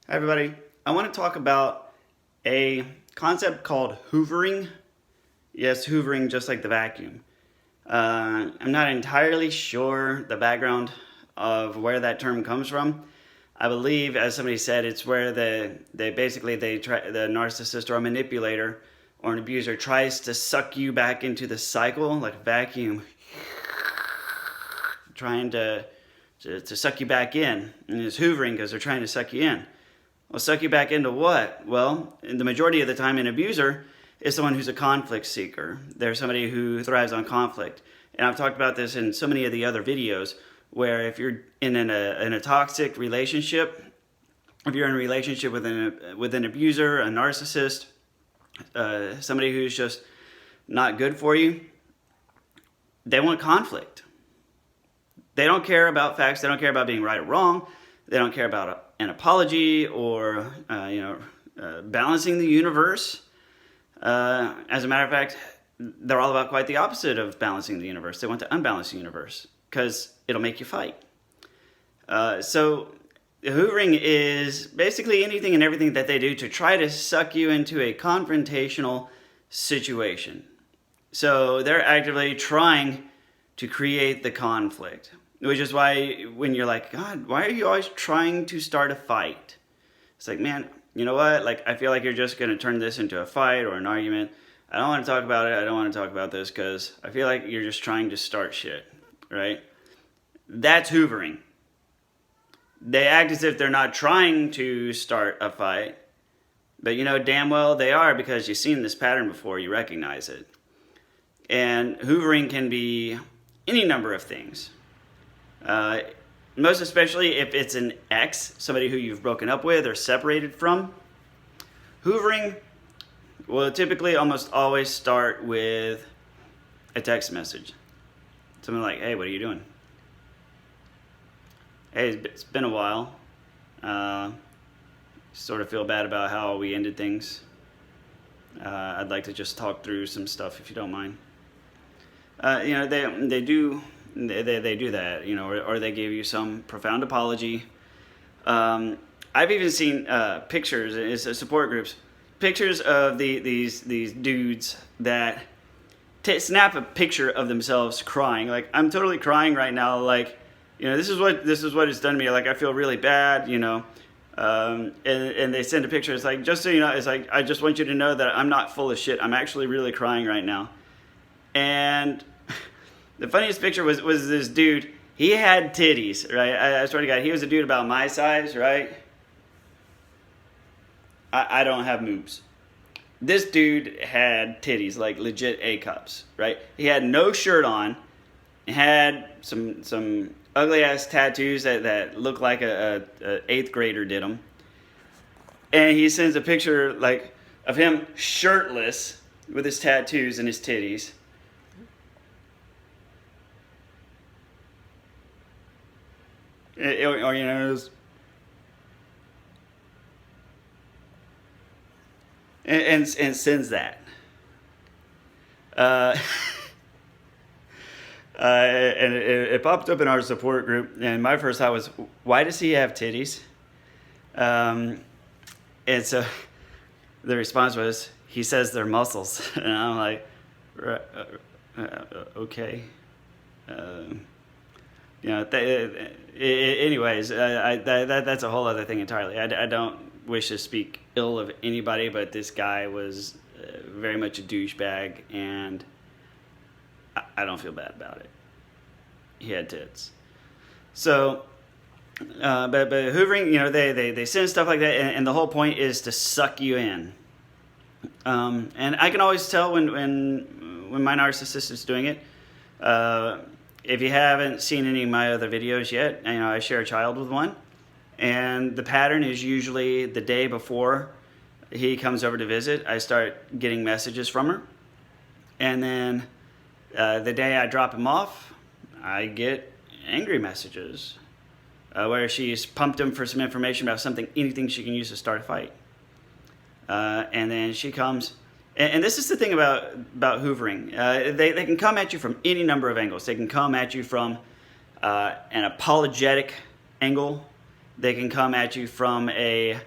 Hi everybody. I want to talk about a concept called hoovering. Yes, hoovering just like the vacuum. I'm not entirely sure the background of where that term comes from. I believe, as somebody said, it's where the narcissist or a manipulator or an abuser tries to suck you back into the cycle, like a vacuum, trying to suck you back in. And it's hoovering because they're trying to suck you in. Well, suck you back into what? Well, the majority of the time, an abuser is someone who's a conflict seeker. They're somebody who thrives on conflict. And I've talked about this in so many of the other videos, where if you're in a toxic relationship, if you're in a relationship with an abuser, a narcissist, somebody who's just not good for you, they want conflict. They don't care about facts. They don't care about being right or wrong. They don't care about an apology or balancing the universe. As a matter of fact, they're all about quite the opposite of balancing the universe. They want to unbalance the universe because it'll make you fight. So hoovering is basically anything and everything that they do to try to suck you into a confrontational situation. So they're actively trying to create the conflict. Which is why when you're like, God, why are you always trying to start a fight? It's like, man, you know what? Like, I feel like you're just going to turn this into a fight or an argument. I don't want to talk about it. I don't want to talk about this because I feel like you're just trying to start shit, right? That's hoovering. They act as if they're not trying to start a fight, but you know damn well they are because you've seen this pattern before. You recognize it. And hoovering can be any number of things. Most especially if it's an ex, somebody who you've broken up with or separated from. Hoovering will typically almost always start with a text message. Something like, hey, what are you doing? Hey, it's been a while. Sort of feel bad about how we ended things. I'd like to just talk through some stuff if you don't mind. They do that, or they give you some profound apology. I've even seen pictures, it's support groups, pictures of these dudes that snap a picture of themselves crying. Like, I'm totally crying right now. Like, this is what it's done to me. Like, I feel really bad. And they send a picture. It's like, just so you know, it's like, I just want you to know that I'm not full of shit. I'm actually really crying right now. And the funniest picture was this dude. He had titties, right? I swear to God, he was a dude about my size, right? I don't have moves. This dude had titties, like legit A cups, right? He had no shirt on. He had some ugly ass tattoos that looked like a 8th grader did them. And he sends a picture like of him shirtless with his tattoos and his titties. And sends that. And it popped up in our support group, and my first thought was, why does he have titties? And so the response was, he says they're muscles. And I'm like, okay. Anyways, that's a whole other thing entirely. I don't wish to speak ill of anybody, but this guy was very much a douchebag, and I don't feel bad about it. He had tits. So, but hoovering, they send stuff like that, and the whole point is to suck you in. And I can always tell when my narcissist is doing it. If you haven't seen any of my other videos yet, I share a child with one. And the pattern is usually the day before he comes over to visit, I start getting messages from her. And then the day I drop him off, I get angry messages where she's pumped him for some information about anything she can use to start a fight. And then she comes. And this is the thing about hoovering. They can come at you from any number of angles. They can come at you from an apologetic angle. They can come at you from a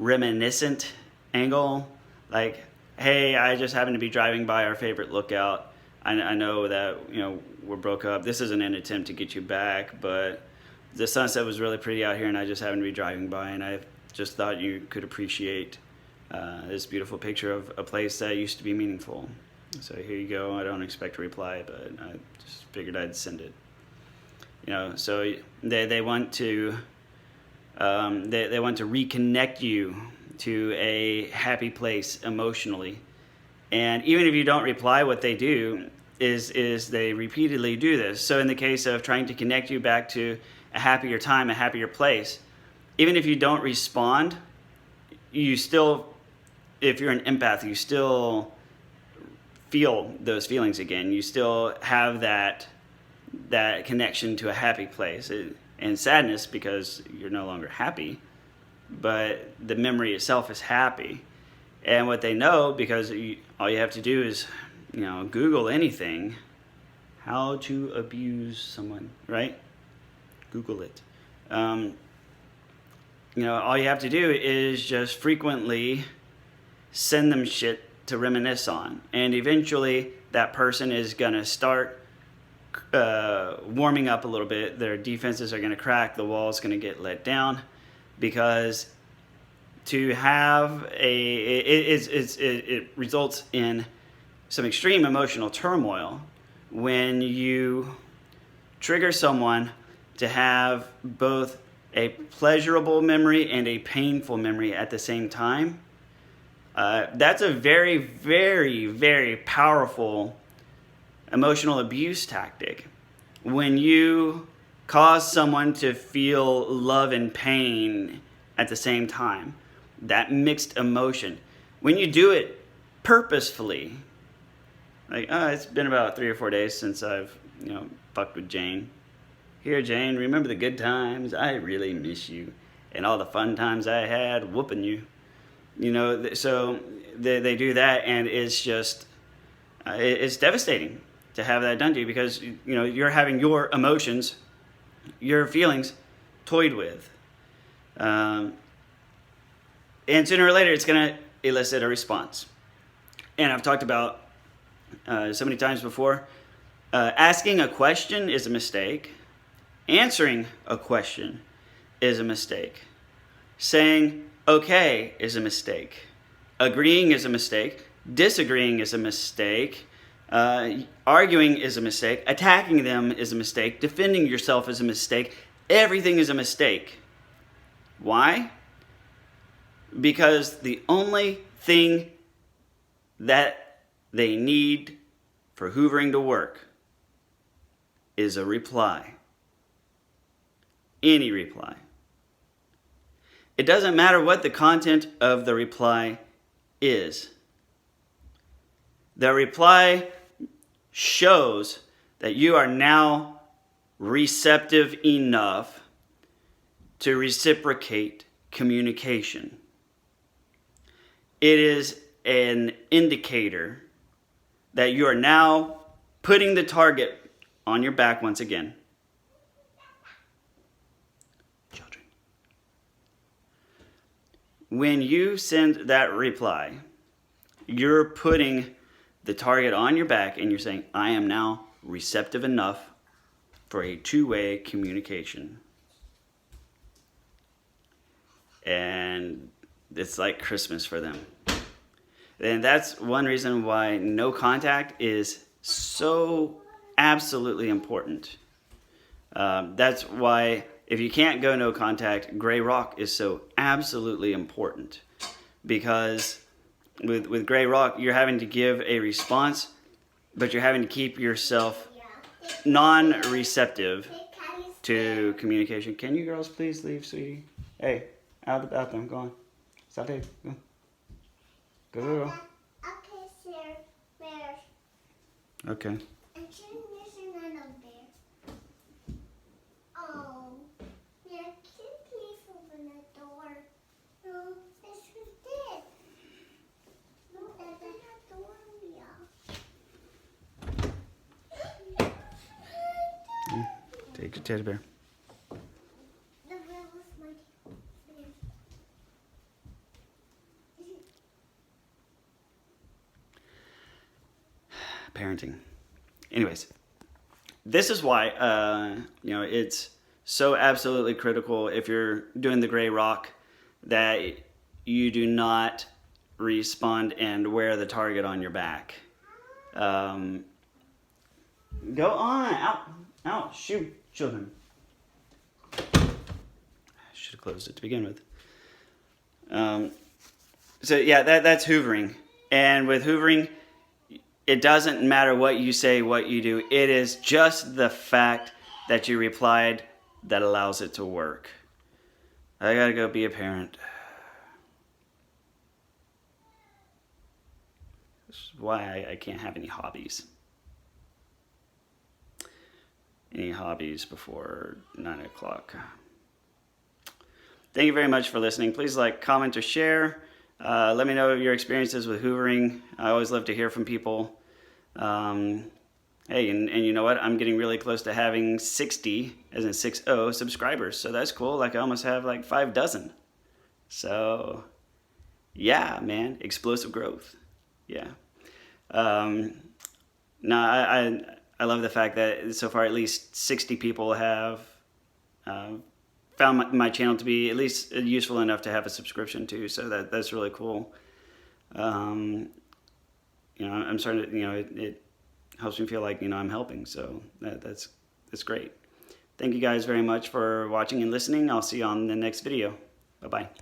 reminiscent angle. Like, hey, I just happened to be driving by our favorite lookout. I know that, we're broke up. This isn't an attempt to get you back, but the sunset was really pretty out here, and I just happened to be driving by, and I just thought you could appreciate this beautiful picture of a place that used to be meaningful. So here you go. I don't expect a reply, but I just figured I'd send it. So they want to they want to reconnect you to a happy place emotionally. And even if you don't reply, what they do is they repeatedly do this. So in the case of trying to connect you back to a happier time, a happier place, even if you don't respond, you still, if you're an empath, you still feel those feelings again. You still have that connection to a happy place. And sadness because you're no longer happy, but the memory itself is happy. And what they know, because all you have to do is, Google anything, how to abuse someone, right? Google it. All you have to do is just frequently send them shit to reminisce on. And eventually that person is going to start warming up a little bit. Their defenses are going to crack. The wall is going to get let down, because to have it results in some extreme emotional turmoil when you trigger someone to have both a pleasurable memory and a painful memory at the same time. That's a very, very, very powerful emotional abuse tactic. When you cause someone to feel love and pain at the same time, that mixed emotion, when you do it purposefully, like, it's been about 3 or 4 days since I've fucked with Jane. Here, Jane, remember the good times? I really miss you, and all the fun times I had whooping you. So they do that, and it's just it's devastating to have that done to you, because you're having your emotions, your feelings toyed with, and sooner or later it's going to elicit a response. And I've talked about so many times before, asking a question is a mistake, answering a question is a mistake, saying okay is a mistake, agreeing is a mistake, disagreeing is a mistake, arguing is a mistake, attacking them is a mistake, defending yourself is a mistake. Everything is a mistake. Why? Because the only thing that they need for hoovering to work is a reply. Any reply. It doesn't matter what the content of the reply is. The reply shows that you are now receptive enough to reciprocate communication. It is an indicator that you are now putting the target on your back once again. Children. When you send that reply, you're putting the target on your back and you're saying, I am now receptive enough for a two-way communication. And it's like Christmas for them. And that's one reason why no contact is so absolutely important. That's why if you can't go no contact, gray rock is so absolutely important. Because with gray rock, you're having to give a response, but you're having to keep yourself non-receptive to communication. Can you girls please leave, sweetie? Hey, out of the bathroom, go on. Stop there, go. Go, go, go. Okay, sir. Where? Okay. I'm sure there's another bear. Oh. Yeah, can you please open the door? No, it's dead. No, that's not the door, yeah. Take your teddy bear. The bear was my bear. parenting. Anyways, this is why, you know, it's so absolutely critical if you're doing the gray rock that you do not respawn and wear the target on your back. Go on, out, shoot, children. I should have closed it to begin with. So yeah, that's hoovering. And with hoovering, it doesn't matter what you say, what you do. It is just the fact that you replied that allows it to work. I gotta go be a parent. This is why I can't have any hobbies. Any hobbies before 9 o'clock. Thank you very much for listening. Please like, comment, or share. Let me know your experiences with hoovering. I always love to hear from people. Hey, and you know what? I'm getting really close to having 60, as in 60, subscribers. So that's cool. Like I almost have like 5 dozen. So yeah, man, explosive growth. Yeah. No, I love the fact that so far at least 60 people have found my channel to be at least useful enough to have a subscription to. So that's really cool. You know, I'm starting to, you know, it helps me feel like, you know, I'm helping. So that's great. Thank you guys very much for watching and listening. I'll see you on the next video. Bye-bye.